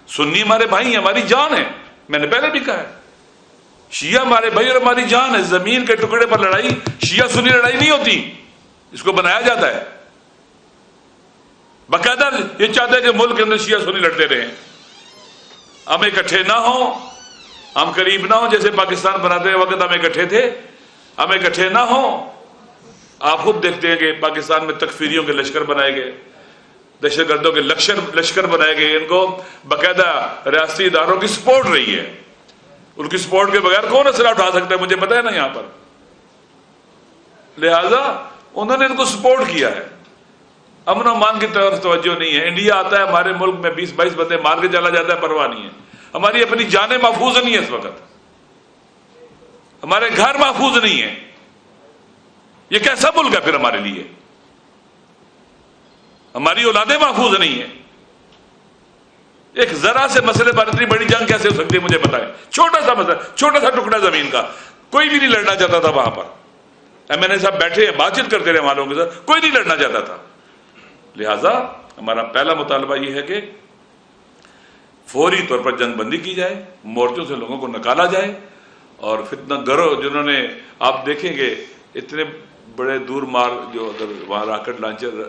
سنی ہمارے بھائی ہماری جان ہے، میں نے پہلے بھی کہا ہے، شیعہ ہمارے بھائی اور ہماری جان ہے. زمین کے ٹکڑے پر لڑائی شیعہ سنی لڑائی نہیں ہوتی، اس کو بنایا جاتا ہے. باقاعدہ یہ چاہتے ہیں کہ ملک کے اندر شیعہ سنی لڑتے رہیں، ہم اکٹھے نہ ہوں، ہم قریب نہ ہوں. جیسے پاکستان بناتے وقت ہم اکٹھے تھے، ہم اکٹھے نہ ہوں. آپ خود دیکھتے ہیں کہ پاکستان میں تکفیریوں کے لشکر بنائے گئے، دہشت گردوں کے لشکر بنائے گئے. ان کو باقاعدہ ریاستی اداروں کی سپورٹ رہی ہے. ان کی سپورٹ کے بغیر کون اسلحہ اٹھا سکتا ہے؟ مجھے پتہ ہے نا یہاں پر. لہذا انہوں نے ان کو سپورٹ کیا ہے. امن و امان کی طرف توجہ نہیں ہے. انڈیا آتا ہے ہمارے ملک میں 20-22 بندے مار کے چلا جاتا ہے، پرواہ نہیں ہے. ہماری اپنی جانیں محفوظ نہیں ہے اس وقت، ہمارے گھر محفوظ نہیں ہے. یہ کیسا ملک ہے پھر ہمارے لیے؟ ہماری اولادیں محفوظ نہیں ہیں. ایک ذرا سے مسئلے پر اتنی بڑی جنگ کیسے ہو سکتی ہے؟ مجھے بتائیں. چھوٹا سا مسئلہ، چھوٹا سا ٹکڑا زمین کا، کوئی بھی نہیں لڑنا چاہتا تھا وہاں پر. MNA صاحب بیٹھے ہیں، بات چیت کرتے رہے والوں کے ساتھ، کوئی نہیں لڑنا چاہتا تھا. لہذا ہمارا پہلا مطالبہ یہ ہے کہ فوری طور پر جنگ بندی کی جائے، مورچوں سے لوگوں کو نکالا جائے. اور فتنہ گرو جنہوں نے، آپ دیکھیں گے اتنے بڑے دور مار جو اگر وہاں راکٹ لانچر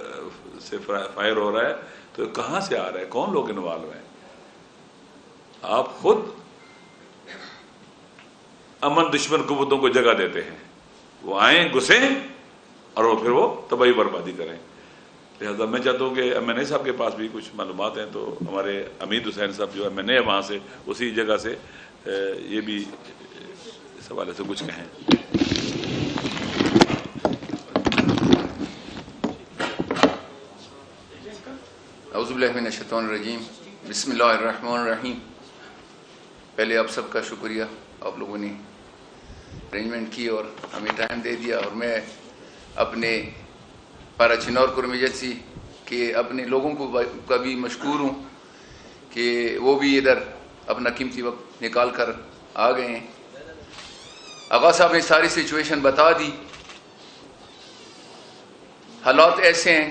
سے فائر ہو رہا ہے تو کہاں سے آ رہا ہے؟ کون لوگ انوالو ہیں؟ آپ خود امن دشمن قوتوں کو جگہ دیتے ہیں، وہ آئیں گھسیں اور وہ پھر وہ تباہی بربادی کریں. لہذا میں چاہتا ہوں کہ MNA صاحب کے پاس بھی کچھ معلومات ہیں، تو ہمارے حمید حسین صاحب جو MNA ہے وہاں سے، اسی جگہ سے یہ بھی اس حوالے سے کچھ کہیں. اعوذ باللہ من الشیطان الرجیم، بسم اللہ الرحمن الرحیم. پہلے آپ سب کا شکریہ، آپ لوگوں نے ارینجمنٹ کی اور ہمیں ٹائم دے دیا. اور میں اپنے پارا چنور کرمیجنسی کے اپنے لوگوں کو کا بھی مشکور ہوں کہ وہ بھی ادھر اپنا قیمتی وقت نکال کر آ گئے ہیں. آغا صاحب نے ساری سچویشن بتا دی. حالات ایسے ہیں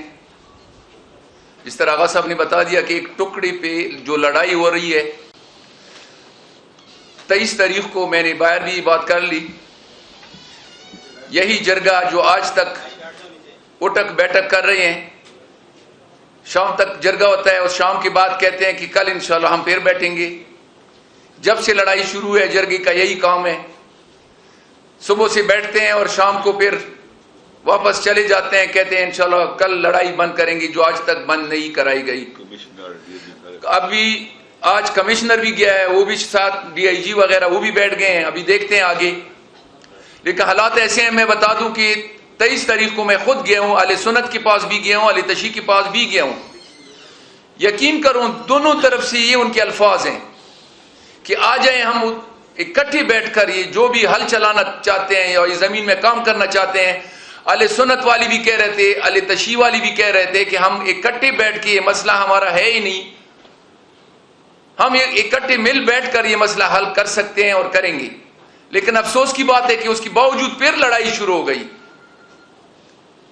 جس طرح آغا صاحب نے بتا دیا کہ ایک ٹکڑے پہ جو لڑائی ہو رہی ہے. 23 تاریخ کو میں نے باہر بھی بات کر لی. یہی جرگہ جو آج تک اٹک بیٹھک کر رہے ہیں، شام تک جرگہ ہوتا ہے اور شام کے بعد کہتے ہیں کہ کل انشاءاللہ ہم پھر بیٹھیں گے. جب سے لڑائی شروع ہے جرگے کا یہی کام ہے. صبح سے بیٹھتے ہیں اور شام کو پھر واپس چلے جاتے ہیں، کہتے ہیں انشاءاللہ کل لڑائی بند کریں گے، جو آج تک بند نہیں کرائی گئی. ابھی آج کمشنر بھی گیا ہے، وہ بھی ساتھ DIG وغیرہ وہ بھی بیٹھ گئے ہیں. ابھی دیکھتے ہیں آگے. لیکن حالات ایسے ہیں. میں بتا دوں کہ 23 تاریخ کو میں خود گیا ہوں، اہل سنت کے پاس بھی گیا ہوں، اہل تشیع کے پاس بھی گیا ہوں. یقین کروں دونوں طرف سے یہ ان کے الفاظ ہیں کہ آ جائیں ہم اکٹھے بیٹھ کر یہ جو بھی حل چلانا چاہتے ہیں یا یہ زمین میں کام کرنا چاہتے ہیں. اہل سنت والی بھی کہہ رہے تھے، اہل تشیع والی بھی کہہ رہے تھے کہ ہم اکٹھے بیٹھ کے، یہ مسئلہ ہمارا ہے ہی نہیں، ہم اکٹھے مل بیٹھ کر یہ مسئلہ حل کر سکتے ہیں اور کریں گے. لیکن افسوس کی بات ہے کہ اس کے باوجود پھر لڑائی شروع ہو گئی.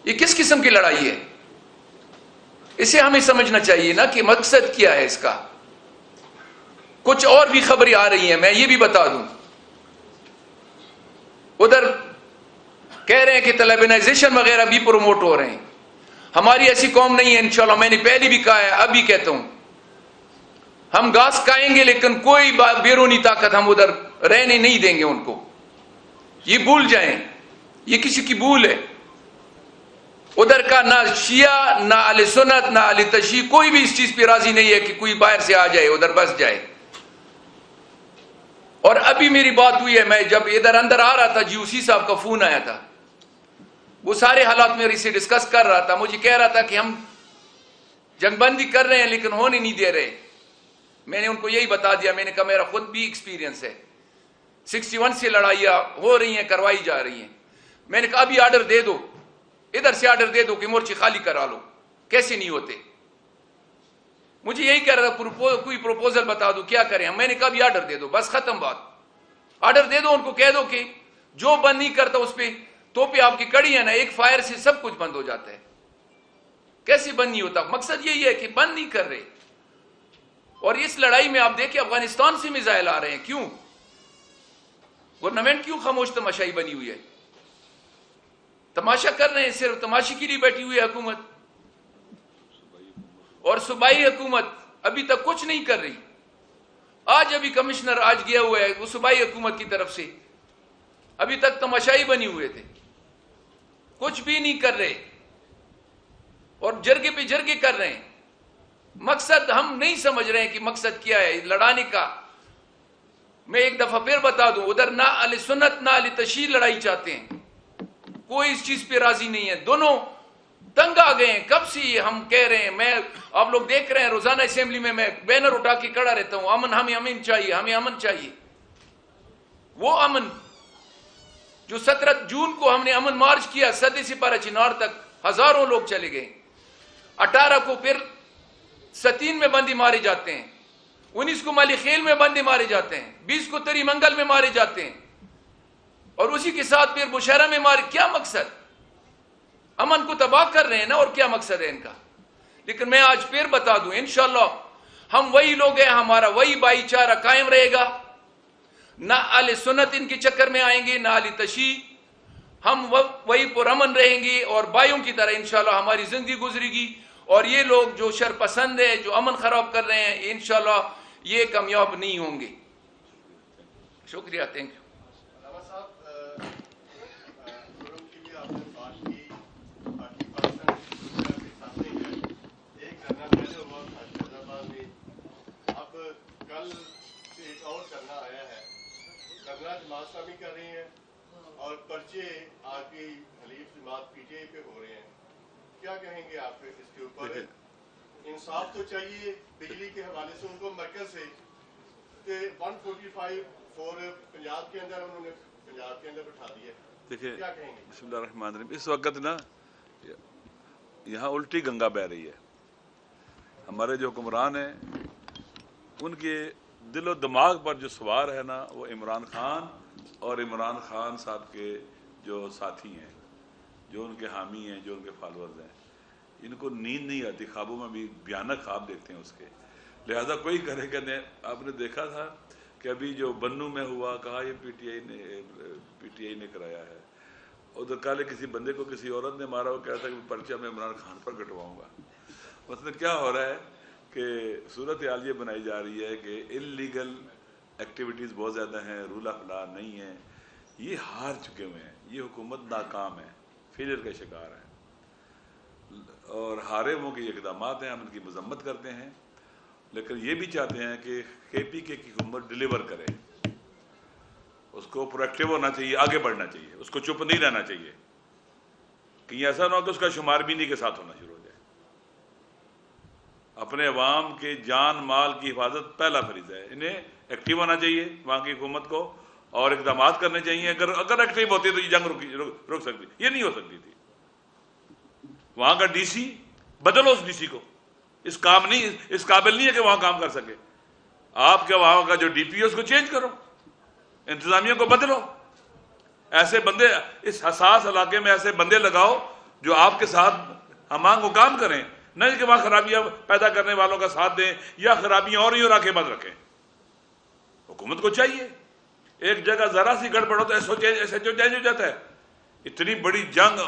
یہ کس قسم کی لڑائی ہے؟ اسے ہمیں سمجھنا چاہیے نا کہ مقصد کیا ہے اس کا. کچھ اور بھی خبریں آ رہی ہیں، میں یہ بھی بتا دوں. ادھر کہہ رہے ہیں کہ طالبانائزیشن وغیرہ بھی پروموٹ ہو رہے ہیں. ہماری ایسی قوم نہیں ہے انشاءاللہ. میں نے پہلے بھی کہا ہے، اب بھی کہتا ہوں، ہم گھاس کھائیں گے لیکن کوئی بیرونی طاقت ہم ادھر رہنے نہیں دیں گے ان کو. یہ بھول جائیں، یہ کسی کی بھول ہے. ادھر کا نہ شیعہ نہ اہل سنت نہ اہل تشیع کوئی بھی اس چیز پہ راضی نہیں ہے کہ کوئی باہر سے آ جائے ادھر بس جائے. اور ابھی میری بات ہوئی ہے، میں جب ادھر اندر آ رہا تھا GOC صاحب کا فون آیا تھا. وہ سارے حالات میرے سے ڈسکس کر رہا تھا. مجھے کہہ رہا تھا کہ ہم جنگ بندی کر رہے ہیں لیکن ہونے نہیں دے رہے. میں نے ان کو یہی بتا دیا. میں نے کہا میرا خود بھی ایکسپیرینس ہے. 61 سے لڑائیاں ہو رہی ہیں، کروائی جا رہی ہیں. میں نے کہا ابھی آرڈر دے دو، ادھر سے آرڈر دے دو کہ مورچے خالی کرا لو. کیسے نہیں ہوتے؟ مجھے یہی کہہ رہا تھا کوئی پروپوزل بتا دو کیا کریں. میں نے کہا ابھی آرڈر دے دو، بس ختم بات. آرڈر دے دو ان کو، کہہ دو کہ جو بند نہیں کرتا اس پہ توپے آپ کی کڑی ہے نا، ایک فائر سے سب کچھ بند ہو جاتا ہے. کیسے بند نہیں ہوتا؟ مقصد یہی ہے کہ بند نہیں کر رہے. اور اس لڑائی میں آپ دیکھیں افغانستان سے میزائل آ رہے ہیں. کیوں؟ گورنمنٹ کیوں خاموش تماشائی بنی ہوئی ہے؟ تماشا کر رہے ہیں، صرف تماشے کے لیے بیٹھی ہوئی ہے حکومت. اور صوبائی حکومت ابھی تک کچھ نہیں کر رہی. آج ابھی کمشنر آج گیا ہوا ہے وہ صوبائی حکومت کی طرف سے، ابھی تک تماشائی بنی ہوئے تھے، کچھ بھی نہیں کر رہے اور جرگے پہ جرگے کر رہے ہیں. مقصد ہم نہیں سمجھ رہے ہیں کہ مقصد کیا ہے لڑانے کا. میں ایک دفعہ پھر بتا دوں، ادھر نہ اہل سنت نہ اہل تشیع لڑائی چاہتے ہیں، کوئی اس چیز پہ راضی نہیں ہے. دونوں تنگ آ گئے ہیں. کب سے یہ ہم کہہ رہے ہیں، میں آپ لوگ دیکھ رہے ہیں روزانہ اسمبلی میں بینر اٹھا کے کھڑا رہتا ہوں، امن، ہمیں امن چاہیے، ہمیں امن چاہیے. وہ امن جو 17 جون کو ہم نے امن مارچ کیا سدے سے پارا چنار تک، ہزاروں لوگ چلے گئے. 18 کو پھر ستین میں بندی مارے جاتے ہیں، 19 کو مالی خیل میں بندے مارے جاتے ہیں، 20 کو تری منگل میں مارے جاتے ہیں، اور اسی کے ساتھ پھر بشہرہ میں مارے. کیا مقصد؟ امن کو تباہ کر رہے ہیں نا، اور کیا مقصد ہے ان کا؟ لیکن میں آج پھر بتا دوں انشاءاللہ ہم وہی لوگ ہیں، ہمارا وہی بھائی چارہ قائم رہے گا. نہ اہل سنت ان کے چکر میں آئیں گے، نہ اہل تشیع. ہم وہی پرامن رہیں گے اور بھائیوں کی طرح انشاءاللہ ہماری زندگی گزرے گی. اور یہ لوگ جو شر پسند ہے، جو امن خراب کر رہے ہیں، انشاءاللہ یہ کامیاب نہیں ہوں گے. شکریہ. Thank you. علامہ صاحب، جرم کے لیے آپ نے بات کی، باقی پاکستان کے سامنے ہے ایک دھرنا پہلے ہوا تھا فیض آباد میں. اب کل ایک اور دھرنا آیا ہے. دھرنا جماعت اسلامی کر رہی ہیں اور پرچے آپ کی حلیف جماعت پی ٹی آئی پہ ہو رہے ہیں. کیا کہیں گے آپ اس کے اوپر؟ انصاف تو چاہیے بجلی کے حوالے سے ان کو مرکز سے کہ 145 پنجاب کے اندر انہوں نے پنجاب کے اندر بٹھا دیا. دیکھیں، کیا کہیں گے؟ بسم اللہ الرحمن الرحیم. اس وقت نا یہاں الٹی گنگا بہ رہی ہے. ہمارے جو حکمران ہیں ان کے دل و دماغ پر جو سوار ہے نا، وہ عمران خان اور عمران خان صاحب کے جو ساتھی ہیں، جو ان کے حامی ہیں، جو ان کے فالورز ہیں. ان کو نیند نہیں آتی، خوابوں میں بھی بھیانک خواب دیکھتے ہیں اس کے. لہذا کوئی کرے کہ آپ نے دیکھا تھا کہ ابھی جو بنو میں ہوا، کہا یہ پی ٹی آئی نے کرایا ہے. ادھر کالے کسی بندے کو کسی عورت نے مارا، وہ کہہ رہا تھا کہ پرچہ میں عمران خان پر کٹواؤں گا. مطلب کیا ہو رہا ہے کہ صورتحال یہ بنائی جا رہی ہے کہ انلیگل ایکٹیویٹیز بہت زیادہ ہیں، رول آف لا نہیں ہے. یہ ہار چکے ہوئے ہیں، یہ حکومت ناکام ہے، فیلئر کا شکار ہے، اور ہارے ہوں کے یہ اقدامات ہیں. ہم ان کی مذمت کرتے ہیں، لیکن یہ بھی چاہتے ہیں کہ کے پی کے کی حکومت ڈیلیور کرے. اس کو پرویکٹیو ہونا چاہیے، آگے بڑھنا چاہیے، اس کو چپ نہیں رہنا چاہیے. کہیں ایسا نہ ہو کہ اس کا شمار بینی کے ساتھ ہونا شروع ہو جائے. اپنے عوام کے جان مال کی حفاظت پہلا فریضہ ہے. انہیں ایکٹیو ہونا چاہیے وہاں کی حکومت کو، اور اقدامات کرنے چاہیے. اگر ایکٹیو ہوتی تو یہ جنگ رک سکتی. یہ نہیں ہو سکتی تھی. وہاں کا ڈی سی بدلو، اس ڈی سی کو اس قابل نہیں ہے کہ وہاں کام کر سکے. آپ کے وہاں کا جو ڈی پی ہے اس کو چینج کرو، انتظامیہ کو بدلو. ایسے بندے اس حساس علاقے میں ایسے بندے لگاؤ جو آپ کے ساتھ ہمانگ و کام کریں، نہ کہ وہاں خرابیاں پیدا کرنے والوں کا ساتھ دیں یا خرابیاں اور ہی اور آنکھیں بند رکھیں. حکومت کو چاہیے ایک جگہ ذرا سی گڑبڑ ہو تو ایس ایچ او چینج ہو جاتا ہے. اتنی بڑی جنگ،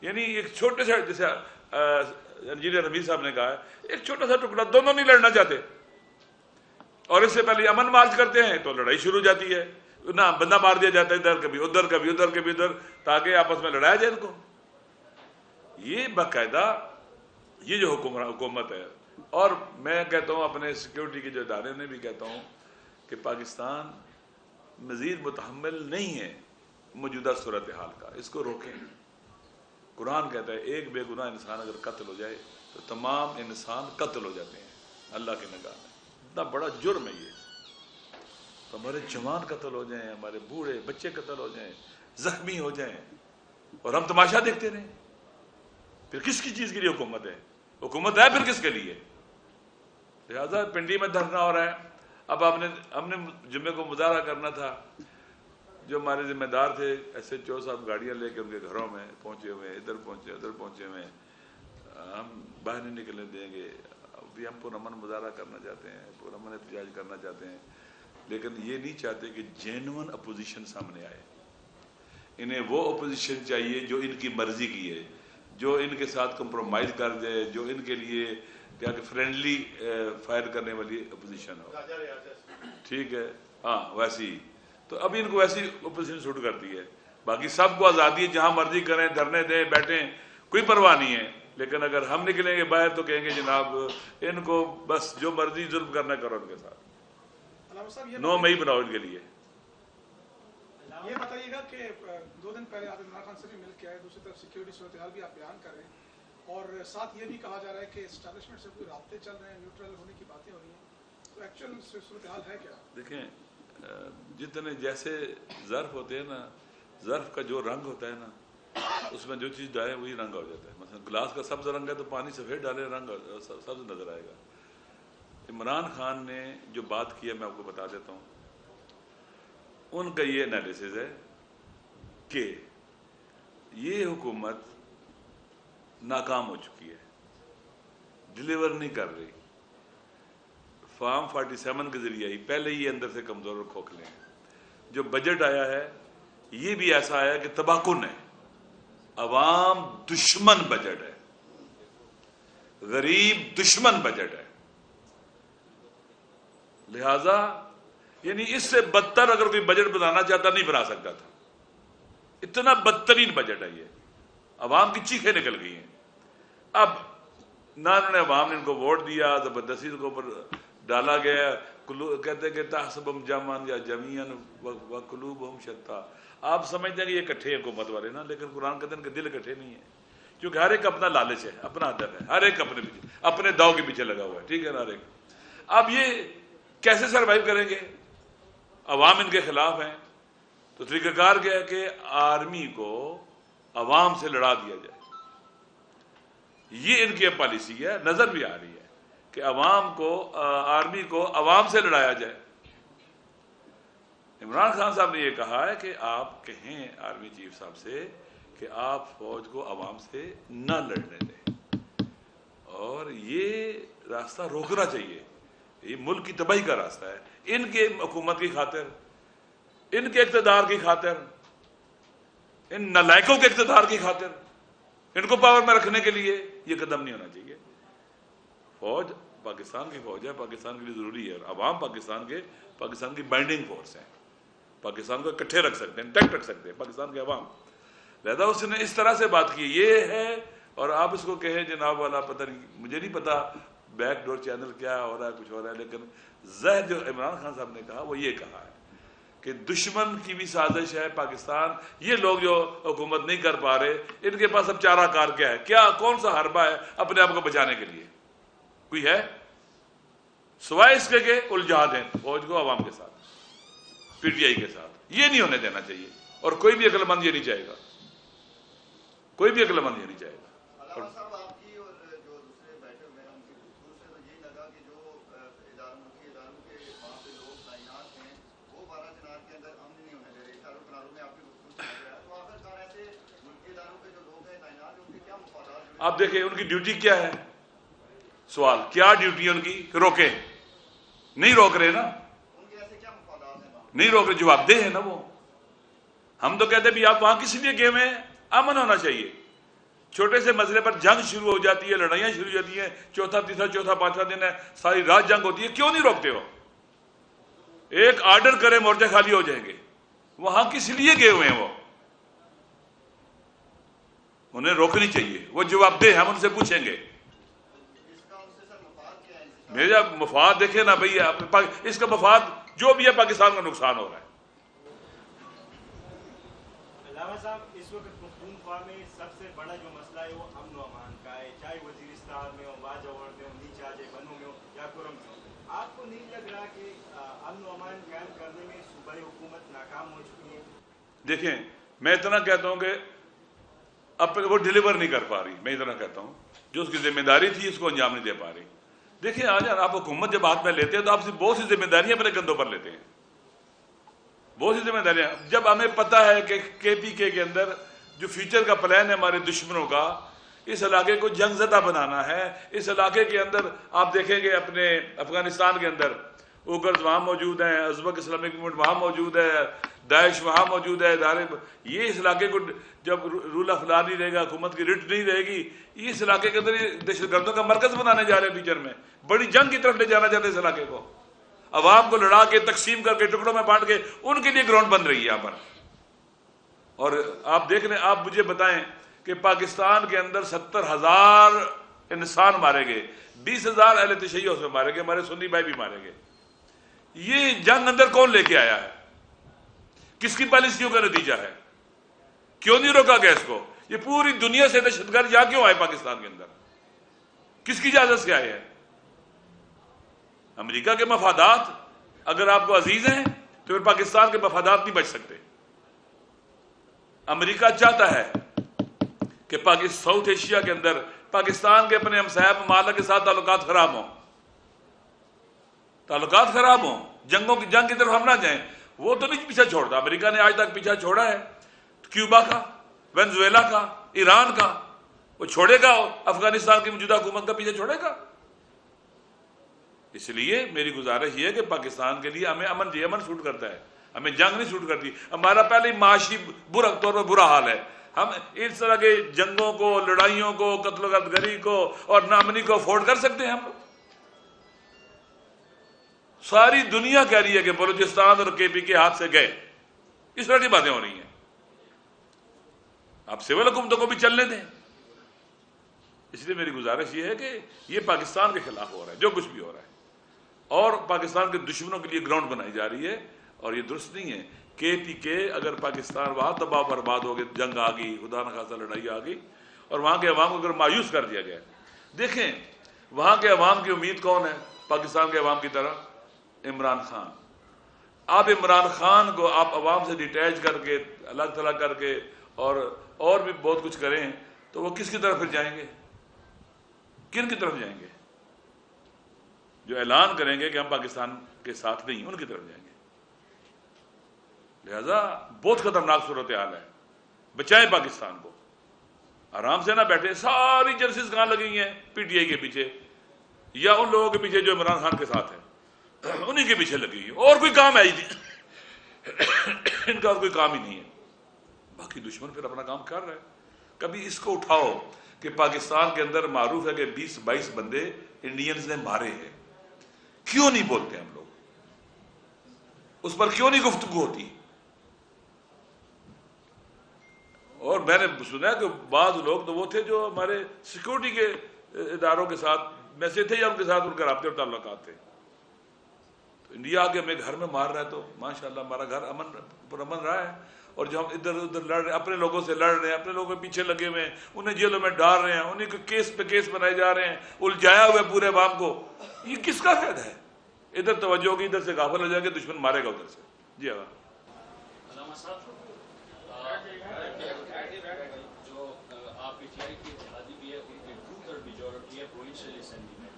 یعنی ایک چھوٹے سے، جیسے انجینئر ربیع صاحب نے کہا ہے، ایک چھوٹا سا ٹکڑا، دونوں نہیں لڑنا چاہتے، اور اس سے پہلے امن مارچ کرتے ہیں تو لڑائی شروع ہو جاتی ہے. نہ بندہ مار دیا جاتا ہے ادھر، کبھی ادھر، کبھی ادھر، کبھی ادھر، تاکہ آپس میں لڑایا جائے ان کو. یہ باقاعدہ یہ جو حکومت ہے. اور میں کہتا ہوں اپنے سیکیورٹی کے جو ادارے نے بھی کہتا ہوں کہ پاکستان مزید متحمل نہیں ہے موجودہ صورتحال کا. اس کو روکیں. قرآن کہتا ہے ایک بے گناہ انسان اگر قتل ہو جائے تو تمام انسان قتل ہو جاتے ہیں اللہ کی نگاہ میں. اتنا بڑا جرم ہے یہ. تو ہمارے جوان قتل ہو جائیں، ہمارے بوڑھے بچے قتل ہو جائیں، زخمی ہو جائیں، اور ہم تماشا دیکھتے رہیں. پھر کس کی چیز کے لیے حکومت ہے؟ حکومت ہے پھر کس کے لیے؟ لہٰذا پنڈی میں دھرنا ہو رہا ہے. اب ہم نے جمعے کو مظاہرہ کرنا تھا. جو ہمارے ذمہ دار تھے ایس ایچ او صاحب گاڑیاں لے کے ان کے گھروں میں پہنچے ہوئے، ادھر پہنچے ادھر پہنچے ہوئے. ہم باہر نہیں نکلنے دیں گے. بھی ہم پرامن مظاہرہ کرنا چاہتے ہیں, پرامن احتجاج کرنا چاہتے ہیں, لیکن یہ نہیں چاہتے کہ جینون اپوزیشن سامنے آئے. انہیں وہ اپوزیشن چاہیے جو ان کی مرضی کی ہے, جو ان کے ساتھ کمپرومائز کر جائے, جو ان کے لیے کیا کہ فرینڈلی فائر کرنے والی اپوزیشن ہو. ٹھیک ہے, ہاں ویسی. تو ابھی ان کو ویسی اپوزیشن سوٹ کرتی ہے. باقی سب کو آزادی ہے, جہاں مرضی کریں, دھرنے دیں, بیٹھیں, کوئی پرواہ نہیں ہے. لیکن اگر ہم نکلیں گے باہر تو کہیں گے جناب ان کو بس جو مرضی ظلم کرنا کرو ان کے ساتھ, 9 مئی بناؤ ان کے لیے. یہ بتائیے گا کہ 2 دن پہلے آپ عمران خان سے بھی مل کے آئے, دوسری طرف سیکیورٹی صورتحال بھی آپ بیان کر رہے ہیں, اور ساتھ یہ بھی کہا جا رہا ہے کہ اسٹیبلشمنٹ سے کوئی رابطے چل رہے ہیں, نیوٹرل ہونے کی باتیں ہو رہی ہیں, تو ایکچوئل صورتحال ہے کیا؟ دیکھیں جتنے جیسے ظرف ہوتے ہیں نا, ظرف کا جو رنگ ہوتا ہے نا, اس میں جو چیز ڈالے وہی رنگ ہو جاتا ہے. مثلا گلاس کا سبز رنگ ہے تو پانی سفید ڈالے رنگ سبز نظر آئے گا. عمران خان نے جو بات کی ہے میں آپ کو بتا دیتا ہوں. ان کا یہ انالیسز ہے کہ یہ حکومت ناکام ہو چکی ہے, ڈیلیور نہیں کر رہی. فارم 47 کے ذریعے ہی پہلے ہی اندر سے کمزور اور کھوکھلے ہیں. جو بجٹ آیا ہے یہ بھی ایسا آیا کہ تباہ کن ہے, عوام دشمن بجٹ ہے, غریب دشمن بجٹ ہے. لہذا یعنی اس سے بدتر اگر کوئی بجٹ بنانا چاہتا نہیں بنا سکتا تھا. اتنا بدترین بجٹ ہے یہ. عوام کی چیخیں نکل گئی ہیں. اب نہ انہوں نے عوام نے ان کو ووٹ دیا, زبردستی ان کو اوپر ڈالا گیا. کہتے کہ تحسبہم جمعا یا جمیعا وقلوبہم شتیٰ. آپ سمجھتے ہیں کہ یہ اکٹھے ہیں حکومت والے نا, لیکن قرآن کہتے ہیں کہ دل اکٹھے نہیں ہیں, کیونکہ ہر ایک اپنا لالچ ہے, اپنا ہدف ہے, ہر ایک اپنے پیچھے اپنے داؤ کے پیچھے لگا ہوا ہے. ٹھیک ہے نا, ہر ایک. اب یہ کیسے سروائیو کریں گے؟ عوام ان کے خلاف ہیں. تو طریقہ کار کیا ہے کہ آرمی کو عوام سے لڑا دیا جائے. یہ ان کی پالیسی ہے, نظر بھی آ رہی ہے کہ عوام کو آرمی کو عوام سے لڑایا جائے. عمران خان صاحب نے یہ کہا ہے کہ آپ کہیں آرمی چیف صاحب سے کہ آپ فوج کو عوام سے نہ لڑنے دیں, اور یہ راستہ روکنا چاہیے. یہ ملک کی تباہی کا راستہ ہے, ان کے حکومت کی خاطر, ان کے اقتدار کی خاطر, ان نالائقوں کے اقتدار کی خاطر, ان کو پاور میں رکھنے کے لیے یہ قدم نہیں ہونا چاہیے. فوج پاکستان کی فوج ہے, پاکستان کے لیے ضروری ہے. عوام پاکستان کی بائنڈنگ فورس ہے, پاکستان کو اکٹھے رکھ سکتے ہیں, انٹیکٹ رکھ سکتے ہیں پاکستان کے عوام. لہذا اس نے اس طرح سے بات کی یہ ہے. اور آپ اس کو کہیں جناب والا پتہ نہیں, مجھے نہیں پتا بیک ڈور چینل کیا ہو رہا ہے, کچھ ہو رہا ہے, لیکن ظاہر جو عمران خان صاحب نے کہا وہ یہ کہا ہے کہ دشمن کی بھی سازش ہے پاکستان. یہ لوگ جو حکومت نہیں کر پا رہے, ان کے پاس اب چارہ کار کیا ہے, کیا کون سا حربہ ہے اپنے آپ کو بچانے کے لیے؟ کوئی ہے سوائے اس کے کہ الجھا دیں فوج کو عوام کے ساتھ, پی ٹی آئی کے ساتھ. یہ نہیں ہونے دینا چاہیے, اور کوئی بھی عقل مند یہ نہیں چاہے گا, کوئی بھی عقل مند یہ نہیں چاہے گا. علامہ صاحب آپ کی اور جو دوسرے بیٹھے ہوئے ہیں ان کی گفتگو سے تو یہی لگا کہ جو ملکی اداروں کے وہاں پہ لوگ تعینات ہیں وہ 12 چنار کے اندر امن نہیں ہونے دے رہے. چاروں کناروں میں آپ کی گفتگو سے لگ رہا ہے. تو آخرکار ایسے ملکی اداروں کے جو لوگ ہیں تعینات, ان کے کیا مفادات؟ آپ دیکھیں ان کی ڈیوٹی کیا ہے, سوال کیا ڈیوٹی ہے ان کی کہ روکیں؟ نہیں روک رہے نا, ان کے ایسے کیا مفادات ہیں؟ نہیں روک رہے, جواب دہ ہے نا وہ. ہم تو کہتے ہیں بھی آپ وہاں کس لیے گئے ہوئے ہیں؟ امن ہونا چاہیے. چھوٹے سے مسئلے پر جنگ شروع ہو جاتی ہے, لڑائیاں شروع ہو جاتی ہیں, چوتھا تیسرا چوتھا پانچواں دن ہے, ساری رات جنگ ہوتی ہے, کیوں نہیں روکتے ہو؟ ایک آرڈر کرے مورچے خالی ہو جائیں گے. وہاں کس لیے گئے ہوئے ہیں وہ؟ انہیں روکنی چاہیے, وہ جواب دہ, ہم ان سے پوچھیں گے. اس کا ان سے سر مفاد کیا ہے؟ میرا مفاد دیکھے نا بھائی, اس کا مفاد جو بھی ہے پاکستان کا نقصان ہو رہا ہے. علامہ صاحب, اس وقت پختونخوا میں سب سے بڑا جو مسئلہ ہے وہ امن و امان کا ہے, چاہے وزیرستان میں ہو, باجوڑ میں ہو, نیچا جے بنوں میں ہو یا کرم میں ہو. آپ کو نہیں لگ رہا کہ امن و امان قائم کرنے میں صوبائی حکومت ناکام ہو چکی ہے؟ دیکھیں میں اتنا کہتا ہوں کہ اب وہ ڈیلیور نہیں کر پا رہی. میں اتنا کہتا ہوں جو اس کی ذمہ داری تھی اس کو انجام نہیں دے پا رہی. دیکھیں آج آپ حکومت جب ہاتھ میں لیتے ہیں تو آپ سے بہت سی ذمہ داریاں اپنے کندھوں پر لیتے ہیں, بہت سی ذمہ داریاں. جب ہمیں پتہ ہے کہ کے پی کے اندر جو فیوچر کا پلان ہے ہمارے دشمنوں کا, اس علاقے کو جنگ زدہ بنانا ہے. اس علاقے کے اندر آپ دیکھیں گے اپنے افغانستان کے اندر اوگرز وہاں موجود ہیں, ازبک اسلامک موومنٹ وہاں موجود ہے, داعش وہاں موجود ہے, ادارے. یہ اس علاقے کو جب رول آف لا نہیں رہے گا, حکومت کی رٹ نہیں رہے گی, یہ اس علاقے کے اندر یہ دہشت گردوں کا مرکز بنانے جا رہے ہیں. فیوچر میں بڑی جنگ کی طرف لے جانا چاہتے ہیں اس علاقے کو, عوام کو لڑا کے تقسیم کر کے ٹکڑوں میں بانٹ کے ان کے لیے گراؤنڈ بن رہی ہے یہاں پر. اور آپ دیکھ لیں, آپ مجھے بتائیں کہ پاکستان کے اندر 70,000 انسان مارے گئے, 20,000 اہل تشیع اس میں مارے گئے, ہمارے سنی بھائی بھی مارے گئے. یہ جنگ اندر کون لے کے آیا ہے؟ کس کی پالیسیوں کا نتیجہ ہے؟ کیوں نہیں روکا گیا اس کو؟ یہ پوری دنیا سے دہشت گرد یہاں کیوں آئے پاکستان کے اندر؟ کس کی اجازت سے آئے ہیں؟ امریکہ کے مفادات اگر آپ کو عزیز ہیں تو پھر پاکستان کے مفادات نہیں بچ سکتے. امریکہ چاہتا ہے کہ ساؤتھ ایشیا کے اندر پاکستان کے اپنے ہمسایہ ممالک کے ساتھ تعلقات خراب ہوں, جنگ کی طرف ہم نہ جائیں. وہ تو نہیں پیچھا چھوڑتا, امریکہ نے آج تک پیچھا چھوڑا ہے کیوبا کا, وینزویلا کا, ایران کا. وہ چھوڑے گا افغانستان کی موجودہ حکومت کا پیچھا چھوڑے گا؟ اس لیے میری گزارش یہ ہے کہ پاکستان کے لیے ہمیں امن سوٹ کرتا ہے, ہمیں جنگ نہیں سوٹ کرتی. ہمارا پہلے ہی معاشی طور پر برا حال ہے. ہم اس طرح کے جنگوں کو, لڑائیوں کو, قتل و غارت گری کو اور نامنی کو افورڈ کر سکتے ہیں ہم لوگ؟ ساری دنیا کہہ رہی ہے کہ بلوچستان اور کے پی کے ہاتھ سے گئے. اس طرح کی باتیں ہو رہی ہیں. آپ سول حکومتوں کو بھی چلنے دیں. اس لیے میری گزارش یہ ہے کہ یہ پاکستان کے خلاف ہو رہا ہے جو کچھ بھی ہو رہا ہے, اور پاکستان کے دشمنوں کے لیے گراؤنڈ بنائی جا رہی ہے, اور یہ درست نہیں ہے. کے پی کے اگر پاکستان وہاں تباہ برباد ہو گئے, جنگ آ گئی, خدا نخواستہ لڑائی آ گئی, اور وہاں کے عوام کو اگر مایوس کر دیا گیا. دیکھیں وہاں کے عوام کی امید کون ہے پاکستان کے عوام کی طرح؟ عمران خان. آپ عمران خان کو آپ عوام سے ڈیٹیچ کر کے, الگ تھلگ کر کے, اور بھی بہت کچھ کریں تو وہ کس کی طرف پھر جائیں گے؟ کن کی طرف جائیں گے؟ جو اعلان کریں گے کہ ہم پاکستان کے ساتھ نہیں, ان کی طرف جائیں گے. لہذا بہت خطرناک صورتحال ہے. بچائیں پاکستان کو, آرام سے نہ بیٹھے. ساری جرسیز کہاں لگی ہیں؟ پی ٹی آئی کے پیچھے یا ان لوگوں کے پیچھے جو عمران خان کے ساتھ ہیں, انہیں کے پیچھے لگی ہوئی. اور کوئی کام ہے ہی نہیں, ان کا اور کوئی کام ہی نہیں ہے. باقی دشمن پھر اپنا کام کر رہا ہے. کبھی اس کو اٹھاؤ کہ پاکستان کے اندر معروف ہے کہ 20-22 بندے انڈینز نے مارے ہیں. کیوں نہیں بولتے ہم لوگ؟ اس پر کیوں نہیں گفتگو ہوتی؟ اور میں نے سنا کہ بعض لوگ تو وہ تھے جو ہمارے سیکورٹی کے اداروں کے ساتھ میں سے تھے یا ان کے ساتھ ان کے رابطے اور تعلقات تھے. تو انڈیا آ کے ہمیں گھر میں مار رہا ہے, تو ماشاءاللہ ہمارا گھر پر امن رہا ہے. اور جو ہم ادھر ادھر لڑ رہے ہیں, اپنے لوگوں سے لڑ رہے ہیں, اپنے لوگوں کے پیچھے لگے ہوئے ہیں, انہیں جیلوں میں ڈال رہے ہیں, انہیں کو کیس پہ کیس بنائے جا رہے ہیں, الجھایا ہوا ہے پورے عوام کو. یہ کس کا فائدہ ہے؟ ادھر توجہ ہوگی, ادھر سے غافل ہو جائے گا, دشمن مارے گا ادھر سے. جی ہاں. علامہ صاحب جو آپ پی ٹی آئی کے اتحادی بھی ہے, ان کی 2/3 میجورٹی ہے پروونشل اسمبلی میں,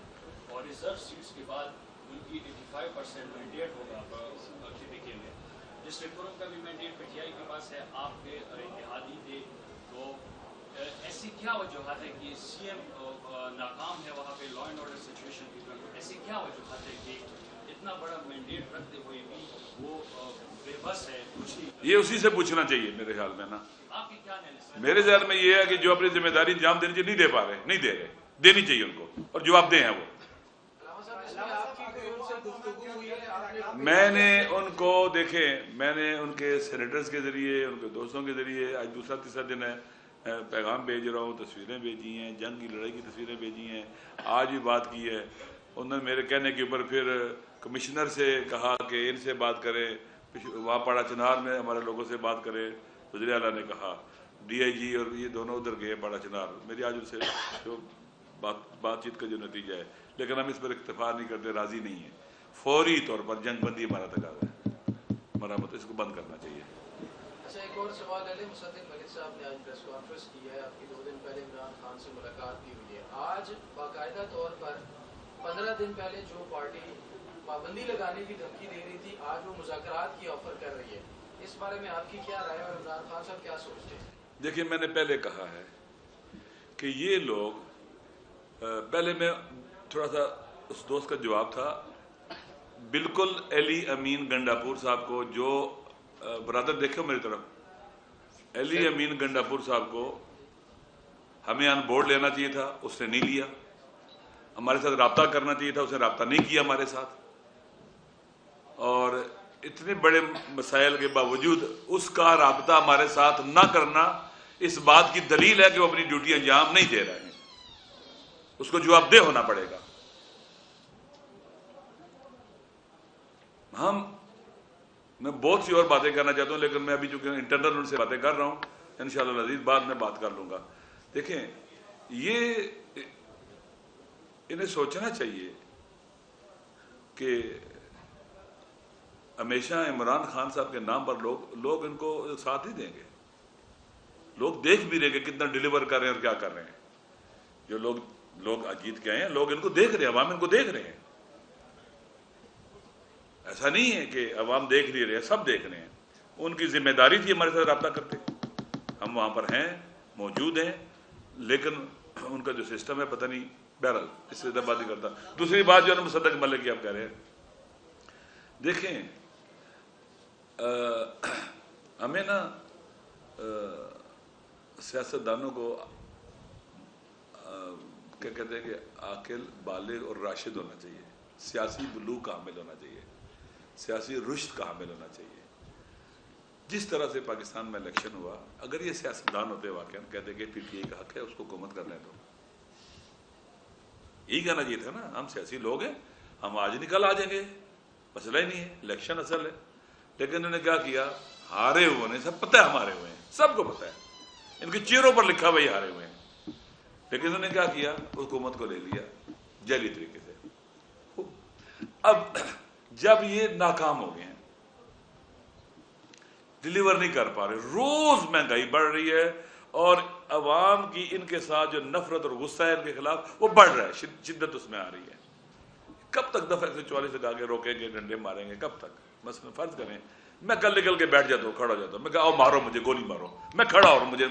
اور ریزرو سیٹس کے بعد ان کی 85% مینڈیٹ ہوگا کے پی کے میں. ڈسٹرکٹ فورم کا بھی مینڈیٹ پی ٹی آئی کے پاس ہے, آپ کے اتحادی تھے. تو ایسی کیا وجوہات ہے کہ سی ایم ناکام ہے وہاں پہ لا اینڈ آرڈر سچویشن کی طرف؟ ایسی کیا وجوہات ہے کہ اتنا بڑا مینڈیٹ رکھتے ہوئے بھی وہ بے بس ہے, کچھ نہیں؟ یہ اسی سے پوچھنا چاہیے میرے خیال میں نا. آپ کی کیا ہے؟ میرے ذہن میں یہ ہے کہ جو اپنی ذمہ داری انجام دینے نہیں دے پا رہے, نہیں دے رہے, دینی چاہیے ان کو, اور جواب دیں ہیں وہ. میں نے ان کو دیکھیں, میں نے ان کے سینیٹرز کے ذریعے, ان کے دوستوں کے ذریعے, آج دوسرا تیسرا دن ہے, پیغام بھیج رہا ہوں, تصویریں بھیجی ہیں, جنگ کی لڑائی کی تصویریں بھیجی ہیں, آج بھی بات کی ہے. انہوں نے میرے کہنے کے اوپر پھر کمشنر سے کہا کہ ان سے بات کریں, وہاں پاڑا چنار میں ہمارے لوگوں سے بات کریں. وزیر اعلیٰ نے کہا, ڈی آئی جی اور یہ دونوں ادھر گئے پاڑا چنار. میری آج ان سے جو بات چیت کا جو نتیجہ ہے, لیکن ہم اس پر اکتفا نہیں کرتے, راضی نہیں ہیں. فوری طور پر جنگ بندی ہمارا تقاضا ہے, مرمت اس کو بند کرنا چاہیے. اچھا, ایک اور سوال ہے. مصدق ملک صاحب نے آج پریس کانفرنس کی ہے, آپ کی 2 دن پہلے عمران خان سے ملاقات کی ہوئی ہے. آج باقاعدہ طور پر 15 دن پہلے جو پارٹی پابندی لگانے کی دھمکی دے رہی تھی, آج وہ مذاکرات کی آفر کر رہی ہے. اس بارے میں آپ کی کیا رائے اور عمران خان صاحب کیا سوچتے ہیں؟ دیکھیے, میں نے پہلے کہا ہے کہ یہ لوگ پہلے میں تھوڑا سا اس دوست کا جواب تھا، بالکل علی امین گنڈاپور صاحب کو، جو برادر دیکھو میری طرف، علی امین گنڈاپور صاحب کو ہمیں آن بورڈ لینا چاہیے تھا، اس نے نہیں لیا. ہمارے ساتھ رابطہ کرنا چاہیے تھا، اس نے رابطہ نہیں کیا ہمارے ساتھ. اور اتنے بڑے مسائل کے باوجود اس کا رابطہ ہمارے ساتھ نہ کرنا اس بات کی دلیل ہے کہ وہ اپنی ڈیوٹی انجام نہیں دے رہے ہیں. اس کو جواب دہ ہونا پڑے گا. میں بہت سی اور باتیں کرنا چاہتا ہوں، لیکن میں ابھی چونکہ انٹرنل ان سے باتیں کر رہا ہوں، انشاءاللہ العزیز بعد میں بات کر لوں گا. دیکھیں، یہ انہیں سوچنا چاہیے کہ ہمیشہ عمران خان صاحب کے نام پر لوگ ان کو ساتھ ہی دیں گے. لوگ دیکھ بھی رہے کہ کتنا ڈیلیور کر رہے ہیں اور کیا کر رہے ہیں. جو لوگ جیت کے آئے ہیں، لوگ ان کو دیکھ رہے ہیں، عوام ان کو دیکھ رہے ہیں. ایسا نہیں ہے کہ عوام دیکھ نہیں رہے، سب دیکھ رہے ہیں. ان کی ذمہ داری تھی ہمارے ساتھ رابطہ کرتے. ہم وہاں پر ہیں، موجود ہیں، لیکن ان کا جو سسٹم ہے پتہ نہیں. بہرحال اس سے بات نہیں کرتا. دوسری بات جو ہے نا مصدق ملک کی آپ کہہ رہے ہیں، دیکھیں ہمیں نا سیاستدانوں کو کیا کہتے ہیں کہ عاقل، بالغ اور راشد ہونا چاہیے. سیاسی بلوغ کا حامل ہونا چاہیے، سیاسی رشد کا حامل ہونا چاہیے. جس طرح سے پاکستان میں الیکشن ہوا، اگر یہ سیاستدان ہوتے واقعا کہتے کہ پی ٹی آئی کا حق ہے، اس کو حکومت کرنے دو، یہی کہنا چاہیے تھا نا. ہم سیاسی لوگ ہیں، ہم آج نکل آ جائیں گے، مسئلہ ہی نہیں ہے، الیکشن اصل ہے. لیکن انہوں نے کیا کیا؟ ہارے ہوئے ہیں، سب پتہ ہے ہمارے ہوئے ہیں، سب کو پتہ ہے، ان کے چہروں پر لکھا ہوا یہ ہارے ہوئے ہیں. لیکن انہوں نے کیا کیا؟ حکومت کو لے لیا جعلی طریقے سے. اب جب یہ ناکام ہو گئے ہیں، ڈیلیور نہیں کر پا رہے، روز مہنگائی بڑھ رہی ہے، اور عوام کی ان کے ساتھ جو نفرت اور غصہ ہے ان کے خلاف وہ بڑھ رہا ہے، شدت اس میں آ رہی ہے. کب تک دفعہ 144 لگا کے روکیں گے، ڈنڈے ماریں گے؟ کب تک؟ مثلا فرض کریں میں کل نکل کے بیٹھ جاتا ہوں، کھڑا ہو جاتا ہوں، میں کہا آؤ مارو مجھے، گولی مارو، میں کھڑا اور مجھے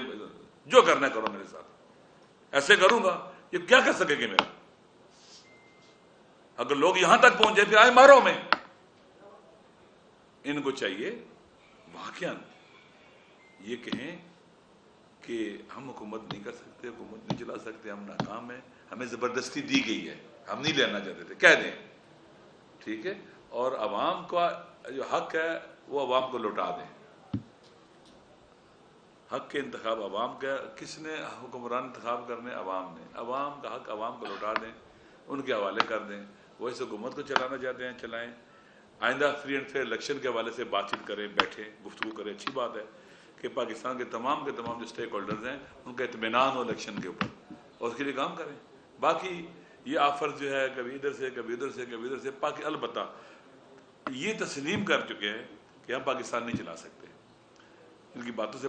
جو کرنا ہے کرو میرے ساتھ. ایسے کروں گا، یہ کیا کر سکیں گے میرا؟ اگر لوگ یہاں تک پہنچ جائے پھر آئے مارو میں. ان کو چاہیے واقعا یہ کہیں کہ ہم حکومت نہیں کر سکتے، حکومت نہیں چلا سکتے، ہم ناکام ہیں، ہمیں زبردستی دی گئی ہے، ہم نہیں لینا چاہتے تھے، کہہ دیں ٹھیک ہے، اور عوام کا جو حق ہے وہ عوام کو لوٹا دیں. حق کے انتخاب عوام کا، کس نے حکمران انتخاب کرنے؟ عوام نے. عوام کا حق عوام کو لوٹا دیں، ان کے حوالے کر دیں. وہ اس حکومت کو چلانا چاہتے ہیں چلائیں. آئندہ فری اینڈ فیئر الیکشن کے حوالے سے بات چیت کریں، بیٹھیں، گفتگو کریں. اچھی بات ہے کہ پاکستان کے تمام جو اسٹیک ہولڈرز ہیں ان کا اطمینان ہو الیکشن کے اوپر، اور اس کے لیے کام کریں. باقی یہ آفر جو ہے کبھی ادھر سے کبھی ادھر سے کبھی ادھر سے، باقی البتہ یہ تسلیم کر چکے ہیں کہ ہم پاکستان نہیں چلا سکتے. ان کی باتوں سے